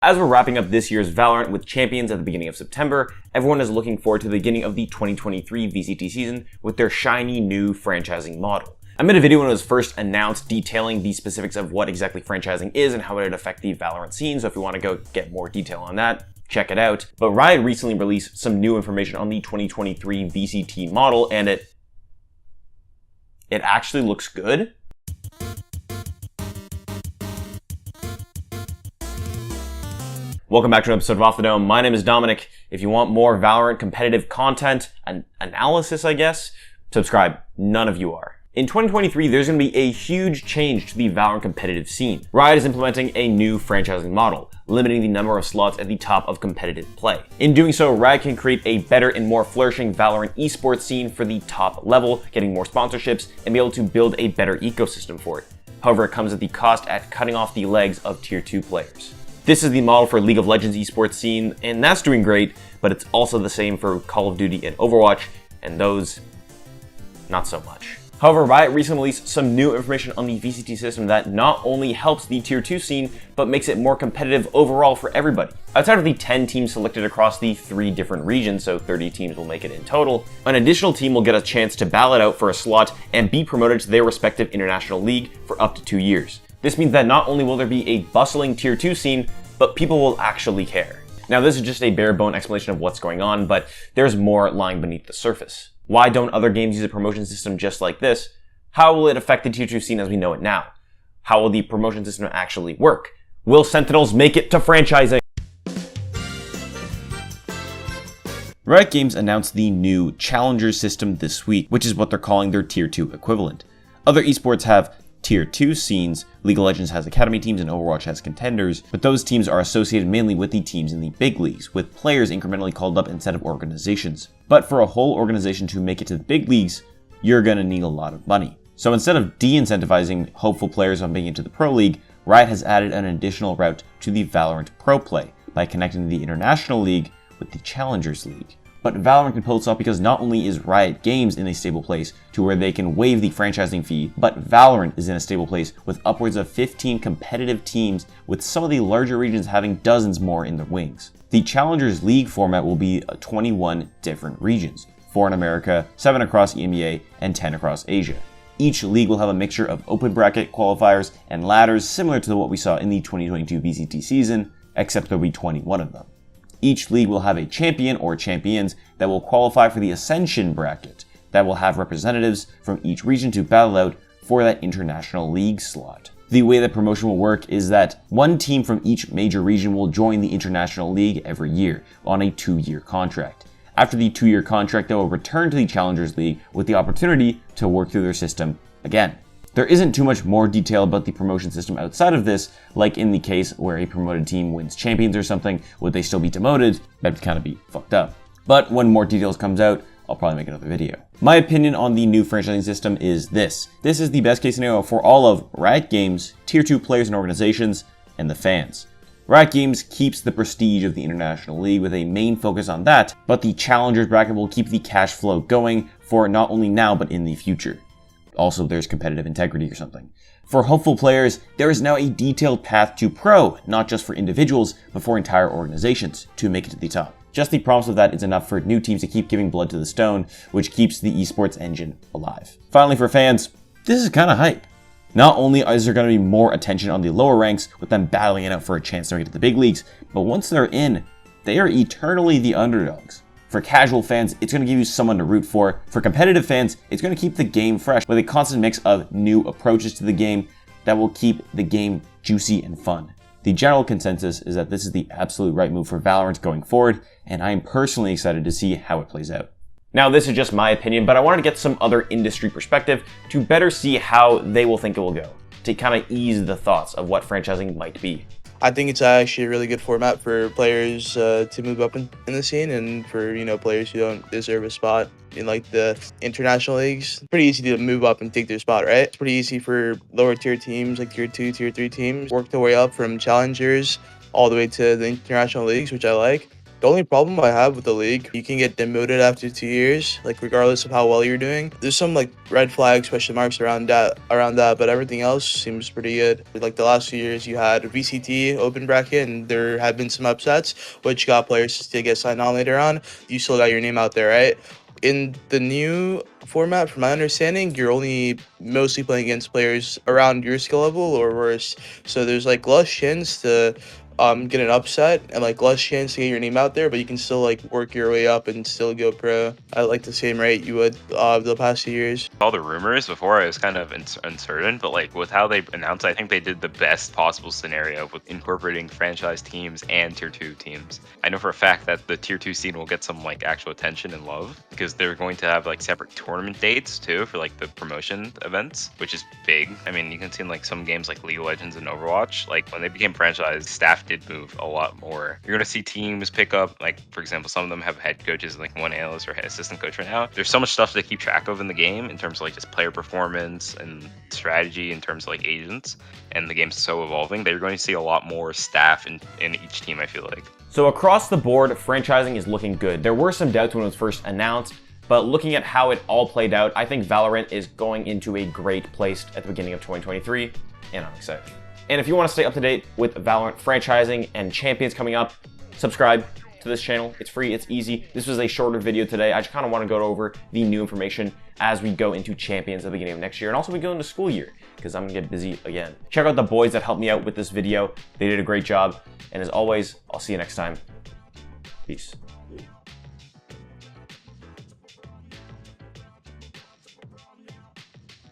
As we're wrapping up this year's Valorant with Champions at the beginning of September, everyone is looking forward to the beginning of the 2023 VCT season with their shiny new franchising model. I made a video when it was first announced detailing the specifics of what exactly franchising is and how it would affect the Valorant scene, so if you want to go get more detail on that, check it out. But Riot recently released some new information on the 2023 VCT model, and it actually looks good. Welcome back to an episode of Off the Dome. My name is Dominic. If you want more Valorant competitive content and analysis, I guess, subscribe. None of you are. In 2023, there's going to be a huge change to the Valorant competitive scene. Riot is implementing a new franchising model, limiting the number of slots at the top of competitive play. In doing so, Riot can create a better and more flourishing Valorant esports scene for the top level, getting more sponsorships, and be able to build a better ecosystem for it. However, it comes at the cost at cutting off the legs of Tier 2 players. This is the model for League of Legends esports scene, and that's doing great, but it's also the same for Call of Duty and Overwatch, and those, not so much. However, Riot recently released some new information on the VCT system that not only helps the Tier 2 scene, but makes it more competitive overall for everybody. Outside of the 10 teams selected across the 3 different regions, so 30 teams will make it in total, an additional team will get a chance to ballot out for a slot and be promoted to their respective international league for up to 2 years. This means that not only will there be a bustling Tier 2 scene, but people will actually care. Now, this is just a bare bone explanation of what's going on, but there's more lying beneath the surface. Why don't other games use a promotion system just like this? How will it affect the Tier 2 scene as we know it now? How will the promotion system actually work? Will Sentinels make it to franchising? Riot Games announced the new Challengers system this week, which is what they're calling their Tier 2 equivalent. Other esports have Tier 2 scenes. League of Legends has academy teams and Overwatch has contenders, but those teams are associated mainly with the teams in the big leagues, with players incrementally called up instead of organizations. But for a whole organization to make it to the big leagues, you're gonna need a lot of money. So instead of de-incentivizing hopeful players on making it to the Pro League, Riot has added an additional route to the Valorant Pro Play by connecting the International League with the Challengers League. But Valorant can pull this off because not only is Riot Games in a stable place to where they can waive the franchising fee, but Valorant is in a stable place with upwards of 15 competitive teams, with some of the larger regions having dozens more in the wings. The Challengers League format will be 21 different regions, 4 in America, 7 across EMEA, and 10 across Asia. Each league will have a mixture of open bracket qualifiers and ladders similar to what we saw in the 2022 VCT season, except there'll be 21 of them. Each league will have a champion or champions that will qualify for the Ascension bracket that will have representatives from each region to battle out for that international league slot. The way that promotion will work is that one team from each major region will join the international league every year on a 2-year contract. After the 2-year contract, they will return to the Challengers League with the opportunity to work through their system again. There isn't too much more detail about the promotion system outside of this, like in the case where a promoted team wins champions or something, would they still be demoted? That'd kind of be fucked up. But when more details comes out, I'll probably make another video. My opinion on the new franchising system is this. This is the best case scenario for all of Riot Games, Tier 2 players and organizations, and the fans. Riot Games keeps the prestige of the International League with a main focus on that, but the Challengers bracket will keep the cash flow going for not only now but in the future. Also, there's competitive integrity or something. For hopeful players, there is now a detailed path to pro, not just for individuals, but for entire organizations to make it to the top. Just the promise of that is enough for new teams to keep giving blood to the stone, which keeps the esports engine alive. Finally, for fans, this is kind of hype. Not only is there going to be more attention on the lower ranks, with them battling it out for a chance to make it to the big leagues, but once they're in, they are eternally the underdogs. For casual fans, it's going to give you someone to root for. For competitive fans, it's going to keep the game fresh with a constant mix of new approaches to the game that will keep the game juicy and fun. The general consensus is that this is the absolute right move for Valorant going forward, and I am personally excited to see how it plays out. Now, this is just my opinion, but I wanted to get some other industry perspective to better see how they will think it will go, to kind of ease the thoughts of what franchising might be. I think it's actually a really good format for players to move up in the scene, and for players who don't deserve a spot in like the international leagues. It's pretty easy to move up and take their spot, right? It's pretty easy for lower tier teams like tier 2, tier 3 teams work their way up from challengers all the way to the international leagues, which I like. The only problem I have with the league, you can get demoted after 2 years, like regardless of how well you're doing. There's some like red flags, question marks around that, but everything else seems pretty good. Like the last few years, you had VCT open bracket, and there have been some upsets, which got players to get signed on later on. You still got your name out there, right? In the new format, from my understanding, you're only mostly playing against players around your skill level or worse. So there's like less chance to get an upset and like less chance to get your name out there, but you can still like work your way up and still go pro at like the same rate you would the past few years. All the rumors before, I was kind of uncertain, but like with how they announced, I think they did the best possible scenario with incorporating franchise teams and tier 2 teams. I know for a fact that the tier 2 scene will get some like actual attention and love because they're going to have like separate tournament dates too for like the promotion events, which is big. I mean, you can see in like some games like League of Legends and Overwatch, like when they became franchise, staff did move a lot more. You're going to see teams pick up, like for example, some of them have head coaches, like one analyst or head assistant coach right now. There's so much stuff to keep track of in the game in terms of like just player performance and strategy in terms of like agents, and the game's so evolving that you're going to see a lot more staff in each team, I feel like. So across the board, franchising is looking good. There were some doubts when it was first announced, but looking at how it all played out, I think Valorant is going into a great place at the beginning of 2023, and I'm excited. And if you want to stay up to date with Valorant franchising and champions coming up, subscribe to this channel. It's free, it's easy. This was a shorter video today. I just kind of want to go over the new information as we go into champions at the beginning of next year, and also we go into school year, because I'm gonna get busy again. Check out the boys that helped me out with this video. They did a great job, and as always, I'll see you next time. Peace.